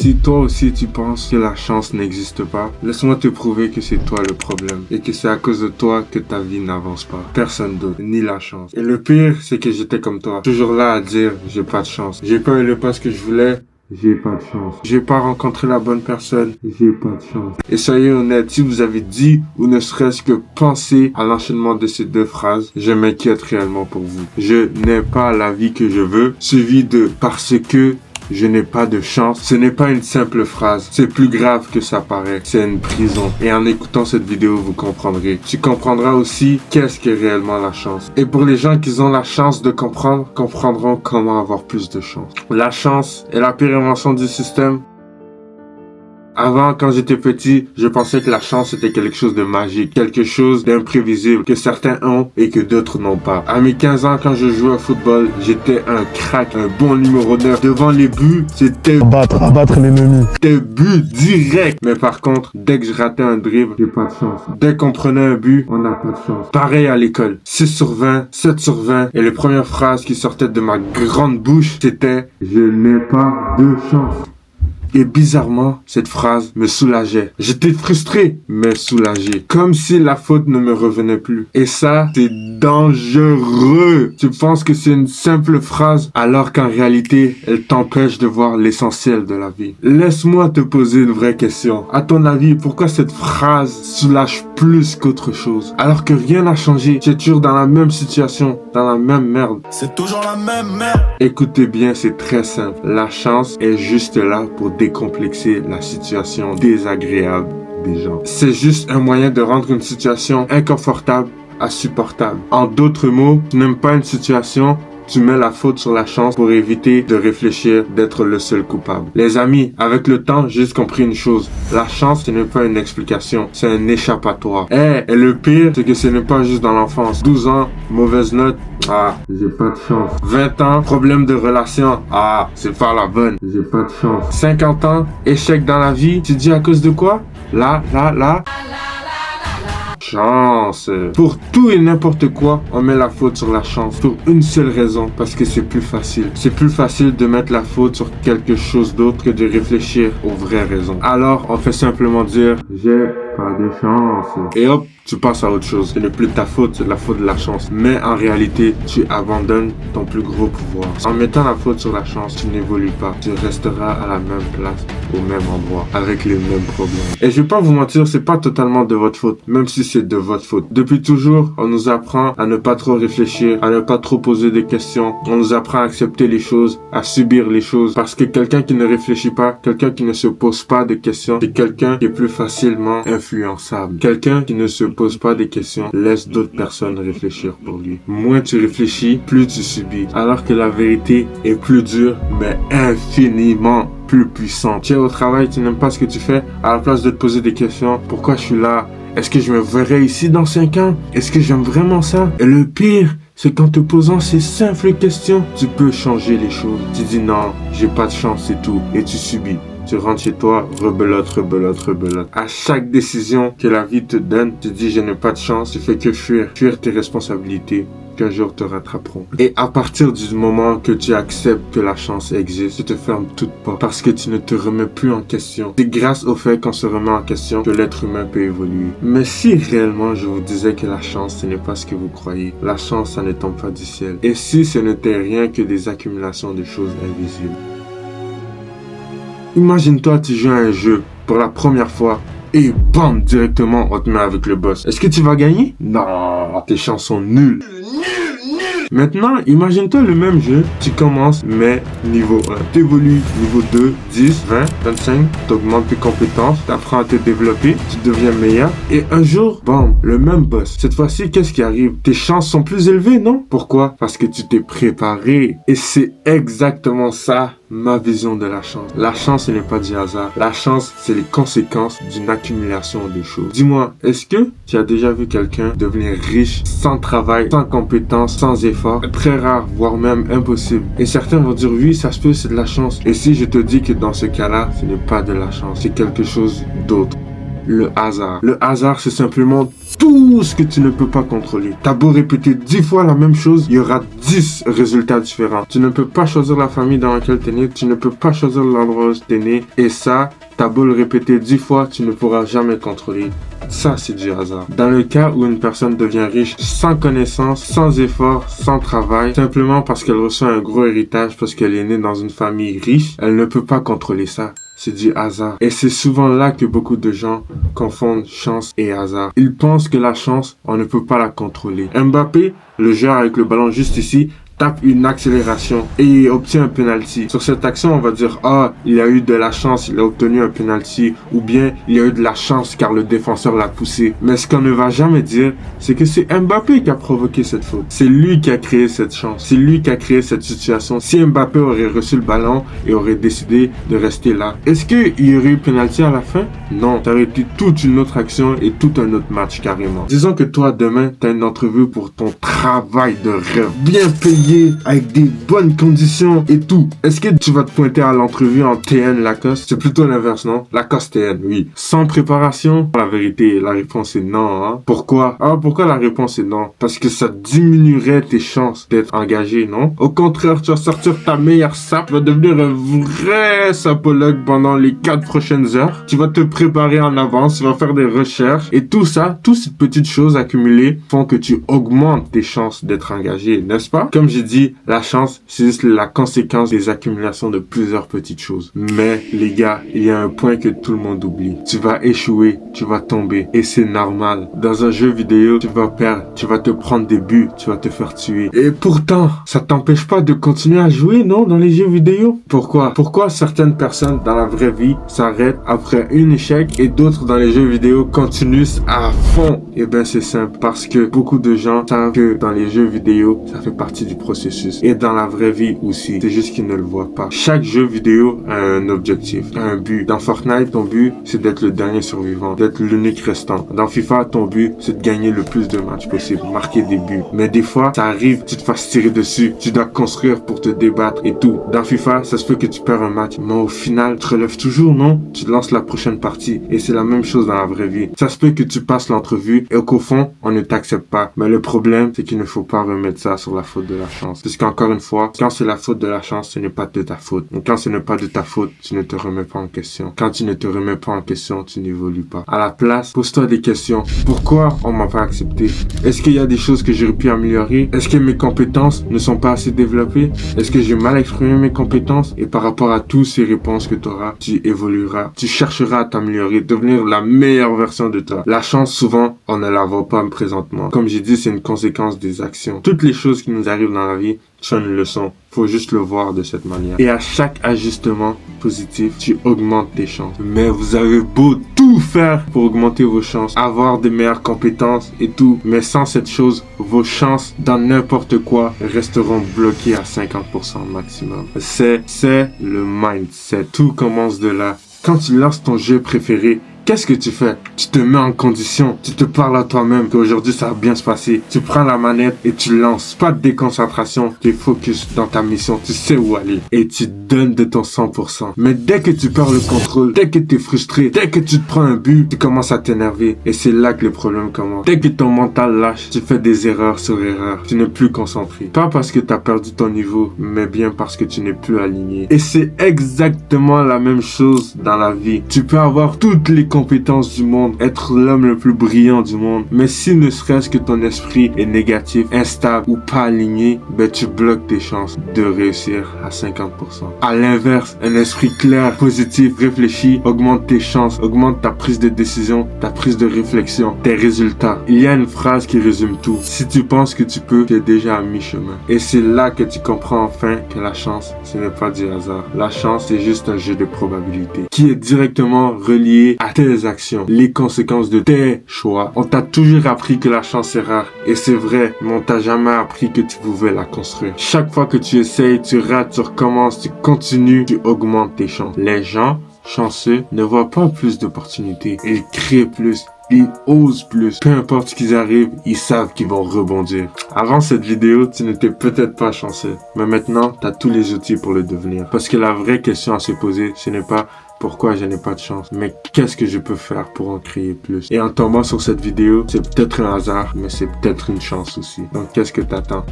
Si toi aussi tu penses que la chance n'existe pas, laisse-moi te prouver que c'est toi le problème et que c'est à cause de toi que ta vie n'avance pas. Personne d'autre, ni la chance. Et le pire, c'est que j'étais comme toi, toujours là à dire j'ai pas de chance. J'ai pas eu le poste que je voulais. J'ai pas de chance. J'ai pas rencontré la bonne personne. J'ai pas de chance. Et soyez honnête, si vous avez dit ou ne serait-ce que pensé à l'enchaînement de ces deux phrases, je m'inquiète réellement pour vous. Je n'ai pas la vie que je veux, suivi de parce que je n'ai pas de chance. Ce n'est pas une simple phrase. C'est plus grave que ça paraît. C'est une prison. Et en écoutant cette vidéo, vous comprendrez. Tu comprendras aussi qu'est-ce qu'est réellement la chance. Et pour les gens qui ont la chance de comprendre, comprendront comment avoir plus de chance. La chance est la pire invention du système. Avant, quand j'étais petit, je pensais que la chance était quelque chose de magique, quelque chose d'imprévisible, que certains ont et que d'autres n'ont pas. À mes 15 ans, quand je jouais au football, j'étais un crack, un bon numéro 9. Devant les buts, c'était abattre l'ennemi. C'était but direct. Mais par contre, dès que je ratais un dribble, j'ai pas de chance. Dès qu'on prenait un but, on n'a pas de chance. Pareil à l'école. 6 sur 20, 7 sur 20. Et les premières phrases qui sortaient de ma grande bouche, c'était « Je n'ai pas de chance ». Et bizarrement, cette phrase me soulageait. J'étais frustré, mais soulagé. Comme si la faute ne me revenait plus. Et ça, c'est dangereux. Tu penses que c'est une simple phrase, alors qu'en réalité, elle t'empêche de voir l'essentiel de la vie. Laisse-moi te poser une vraie question. À ton avis, pourquoi cette phrase soulage plus qu'autre chose? Alors que rien n'a changé. Tu es toujours dans la même situation, dans la même merde. C'est toujours la même merde. Écoutez bien, c'est très simple. La chance est juste là pour décomplexer la situation désagréable des gens. C'est juste un moyen de rendre une situation inconfortable à supportable. En d'autres mots, tu n'aimes pas une situation, tu mets la faute sur la chance pour éviter de réfléchir, d'être le seul coupable. Les amis, avec le temps, j'ai juste compris une chose. La chance, ce n'est pas une explication, c'est un échappatoire. Et le pire, c'est que ce n'est pas juste dans l'enfance. 12 ans, mauvaise note, ah, j'ai pas de chance. 20 ans, problème de relation, ah, c'est pas la bonne, j'ai pas de chance. 50 ans, échec dans la vie, tu dis à cause de quoi? Chance. Pour tout et n'importe quoi, on met la faute sur la chance. Pour une seule raison, parce que c'est plus facile. C'est plus facile de mettre la faute sur quelque chose d'autre que de réfléchir aux vraies raisons. Alors, on fait simplement dire, j'ai pas de chance. Et hop, tu passes à autre chose. Ce n'est plus ta faute, c'est la faute de la chance. Mais en réalité, tu abandonnes ton plus gros pouvoir. En mettant la faute sur la chance, tu n'évolues pas. Tu resteras à la même place, au même endroit, avec les mêmes problèmes. Et je vais pas vous mentir, c'est pas totalement de votre faute, même si c'est de votre faute. Depuis toujours, on nous apprend à ne pas trop réfléchir, à ne pas trop poser des questions. On nous apprend à accepter les choses, à subir les choses. Parce que quelqu'un qui ne réfléchit pas, quelqu'un qui ne se pose pas de questions, c'est quelqu'un qui est plus facilement influençable. Quelqu'un qui ne se pose pas des questions, laisse d'autres personnes réfléchir pour lui. Moins tu réfléchis, plus tu subis. Alors que la vérité est plus dure, mais infiniment plus puissante. Tu es au travail, tu n'aimes pas ce que tu fais, à la place de te poser des questions, pourquoi je suis là? Est-ce que je me verrai ici dans 5 ans? Est-ce que j'aime vraiment ça? Et le pire, c'est qu'en te posant ces simples questions, tu peux changer les choses. Tu dis non, j'ai pas de chance, c'est tout. Et tu subis. Tu rentres chez toi, rebelote, rebelote, rebelote. À chaque décision que la vie te donne, tu dis je n'ai pas de chance, tu fais que fuir tes responsabilités qu'un jour te rattraperont. Et à partir du moment que tu acceptes que la chance existe, tu te fermes toutes portes parce que tu ne te remets plus en question. C'est grâce au fait qu'on se remet en question que l'être humain peut évoluer. Mais si réellement je vous disais que la chance, ce n'est pas ce que vous croyez, la chance, ça ne tombe pas du ciel. Et si ce n'était rien que des accumulations de choses invisibles. Imagine-toi, tu joues à un jeu pour la première fois et bam, directement on te met avec le boss. Est-ce que tu vas gagner? Non, tes chances sont nulles. Maintenant, imagine-toi le même jeu, tu commences, mais niveau 1. Tu évolues niveau 2, 10, 20, 25, tu augmentes tes compétences, tu apprends à te développer, tu deviens meilleur. Et un jour, bam, le même boss. Cette fois-ci, qu'est-ce qui arrive? Tes chances sont plus élevées, non? Pourquoi? Parce que tu t'es préparé. Et c'est exactement ça, ma vision de la chance. La chance, ce n'est pas du hasard. La chance, c'est les conséquences d'une accumulation de choses. Dis-moi, est-ce que tu as déjà vu quelqu'un devenir riche sans travail, sans compétences, sans effort? Très rare, voire même impossible. Et certains vont dire oui, ça se peut, c'est de la chance. Et si je te dis que dans ce cas-là, ce n'est pas de la chance, c'est quelque chose d'autre. le hasard. Le hasard, c'est simplement tout ce que tu ne peux pas contrôler. T'as beau répéter 10 fois la même chose, il y aura 10 résultats différents. Tu ne peux pas choisir la famille dans laquelle tu es né, tu ne peux pas choisir l'endroit où tu es né, et ça, t'as beau le répéter 10 fois, tu ne pourras jamais contrôler. Ça, c'est du hasard. Dans le cas où une personne devient riche sans connaissance, sans effort, sans travail, simplement parce qu'elle reçoit un gros héritage, parce qu'elle est née dans une famille riche, elle ne peut pas contrôler ça. C'est du hasard. Et c'est souvent là que beaucoup de gens confondent chance et hasard. Ils pensent que la chance, on ne peut pas la contrôler. Mbappé, le joueur avec le ballon juste ici, tape une accélération et obtient un penalty. Sur cette action, on va dire, il a eu de la chance, il a obtenu un penalty, ou bien il a eu de la chance car le défenseur l'a poussé. Mais ce qu'on ne va jamais dire, c'est que c'est Mbappé qui a provoqué cette faute. C'est lui qui a créé cette chance. C'est lui qui a créé cette situation. Si Mbappé aurait reçu le ballon et aurait décidé de rester là, est-ce qu'il y aurait eu penalty à la fin? Non. Ça aurait été toute une autre action et tout un autre match carrément. Disons que toi, demain, tu as une entrevue pour ton travail de rêve. Bien payé, avec des bonnes conditions et tout. Est-ce que tu vas te pointer à l'entrevue en TN Lacoste? C'est plutôt l'inverse, non? Lacoste TN, oui. Sans préparation? La vérité, la réponse est non, hein. Pourquoi? Pourquoi la réponse est non? Parce que ça diminuerait tes chances d'être engagé, non? Au contraire, tu vas sortir ta meilleure sape, tu vas devenir un vrai sapologue pendant les 4 prochaines heures. Tu vas te préparer en avance, tu vas faire des recherches et tout ça, toutes ces petites choses accumulées font que tu augmentes tes chances d'être engagé, n'est-ce pas? Comme j'ai dit, la chance, c'est juste la conséquence des accumulations de plusieurs petites choses. Mais, les gars, il y a un point que tout le monde oublie. Tu vas échouer, tu vas tomber, et c'est normal. Dans un jeu vidéo, tu vas perdre, tu vas te prendre des buts, tu vas te faire tuer. Et pourtant, ça t'empêche pas de continuer à jouer, non, dans les jeux vidéo? Pourquoi? Pourquoi certaines personnes dans la vraie vie s'arrêtent après un échec et d'autres dans les jeux vidéo continuent à fond? Eh ben, c'est simple, parce que beaucoup de gens savent que dans les jeux vidéo, ça fait partie du processus. Et dans la vraie vie aussi. C'est juste qu'ils ne le voient pas. Chaque jeu vidéo a un objectif, a un but. Dans Fortnite, ton but, c'est d'être le dernier survivant, d'être l'unique restant. Dans FIFA, ton but, c'est de gagner le plus de matchs possible, marquer des buts. Mais des fois, ça arrive, tu te fasses tirer dessus, tu dois construire pour te débattre et tout. Dans FIFA, ça se peut que tu perds un match, mais au final, tu te relèves toujours, non? Tu lances la prochaine partie. Et c'est la même chose dans la vraie vie. Ça se peut que tu passes l'entrevue et qu'au fond, on ne t'accepte pas. Mais le problème, c'est qu'il ne faut pas remettre ça sur la faute de la chance. Parce qu'encore une fois, quand c'est la faute de la chance, ce n'est pas de ta faute. Donc quand ce n'est pas de ta faute, tu ne te remets pas en question. Quand tu ne te remets pas en question, tu n'évolues pas. À la place, pose-toi des questions. Pourquoi on m'a pas accepté? Est-ce qu'il y a des choses que j'aurais pu améliorer? Est-ce que mes compétences ne sont pas assez développées? Est-ce que j'ai mal exprimé mes compétences? Et par rapport à toutes ces réponses que tu auras, tu évolueras. Tu chercheras à t'améliorer, devenir la meilleure version de toi. La chance, souvent, on ne la voit pas présentement. Comme j'ai dit, c'est une conséquence des actions. Toutes les choses qui nous arrivent dans la vie sont une leçon. Faut juste le voir de cette manière. Et à chaque ajustement positif, tu augmentes tes chances. Mais vous avez beau tout faire pour augmenter vos chances, avoir des meilleures compétences et tout. Mais sans cette chose, vos chances dans n'importe quoi resteront bloquées à 50% maximum. C'est le mindset. Tout commence de là. Quand tu lances ton jeu préféré, qu'est-ce que tu fais? Tu te mets en condition, tu te parles à toi-même qu'aujourd'hui ça va bien se passer. Tu prends la manette et tu lances. Pas de déconcentration, tu es focus dans ta mission, tu sais où aller. Et tu donnes de ton 100%. Mais dès que tu perds le contrôle, dès que tu es frustré, dès que tu te prends un but, tu commences à t'énerver. Et c'est là que le problème commence. Dès que ton mental lâche, tu fais des erreurs sur erreurs. Tu n'es plus concentré. Pas parce que tu as perdu ton niveau, mais bien parce que tu n'es plus aligné. Et c'est exactement la même chose dans la vie. Tu peux avoir toutes les compétences du monde, être l'homme le plus brillant du monde, mais si ne serait-ce que ton esprit est négatif, instable ou pas aligné, ben tu bloques tes chances de réussir à 50%. À l'inverse, un esprit clair, positif, réfléchi, augmente tes chances, augmente ta prise de décision, ta prise de réflexion, tes résultats. Il y a une phrase qui résume tout. Si tu penses que tu peux, tu es déjà à mi-chemin. Et c'est là que tu comprends enfin que la chance, ce n'est pas du hasard. La chance, c'est juste un jeu de probabilité qui est directement relié à tes actions, les conséquences de tes choix. On t'a toujours appris que la chance est rare. Et c'est vrai, mais on t'a jamais appris que tu pouvais la construire. Chaque fois que tu essayes, tu rates, tu recommences, tu continues, tu augmentes tes chances. Les gens chanceux ne voient pas plus d'opportunités. Ils créent plus. Ils osent plus. Peu importe ce qu'ils arrivent, ils savent qu'ils vont rebondir. Avant cette vidéo, tu n'étais peut-être pas chanceux. Mais maintenant, tu as tous les outils pour le devenir. Parce que la vraie question à se poser, ce n'est pas pourquoi je n'ai pas de chance, mais qu'est-ce que je peux faire pour en créer plus. Et en tombant sur cette vidéo, c'est peut-être un hasard, mais c'est peut-être une chance aussi. Donc qu'est-ce que t'attends?